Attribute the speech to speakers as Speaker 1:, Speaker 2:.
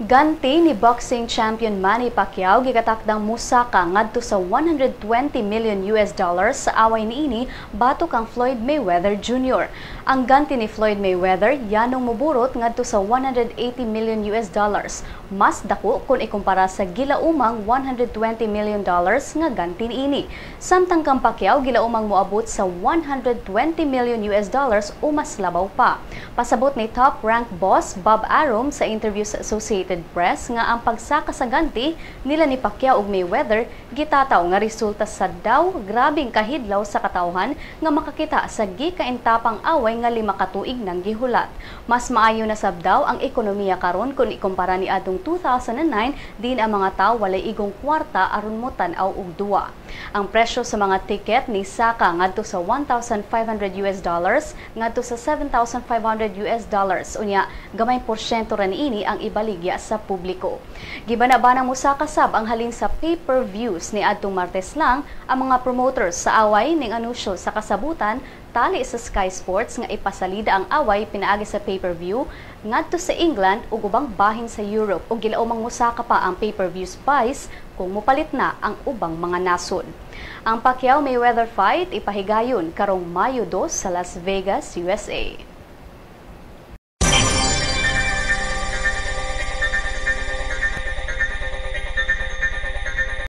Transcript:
Speaker 1: Ganti ni boxing champion Manny Pacquiao gigatakdang musaka ngadto sa $120 million sa away niini batok ang Floyd Mayweather Jr. Ang ganti ni Floyd Mayweather yanong moburot ngadto sa $180 million. Mas dako kung ikumpara sa gilaumang $120 million nga ganti niini. Samtang kang Pacquiao gilaumang moabot sa $120 million o mas labaw pa. Pasabot ni top-ranked boss Bob Arum sa interview sa Associated Press nga ang pagsaka sa ganti nila ni Pacquiao ug Mayweather gitataw nga resulta sa daw grabing kahidlaw sa katawhan nga makakita sa gikaintapang away nga 5 ka tuig nang gihulat. Mas maayo na sab daw ang ekonomiya karon kung ikumpara ni adtong 2009 din ang mga tawo walay igong kwarta aron mo tan-aw og duwa. Ang presyo sa mga tiket ni saka ngadto sa $1,500 ngadto sa $7,500 unya gamay porsyento ra niini ang ibaligya sa publiko. Gibana-bana mo sa kasab ang halin sa pay-per-views ni adtong Martes lang ang mga promoters sa away ning anunsyo sa kasabutan tali sa Sky Sports nga ipasalida ang away pinaagi sa pay-per-view ngadto sa England ug ubang bahin sa Europe ug gilaumang musaka pa ang pay-per-views price kung mopalit na ang ubang mga nasod. Ang Pacquiao-Mayweather fight ipahigayon karong Mayo 2 sa Las Vegas, USA.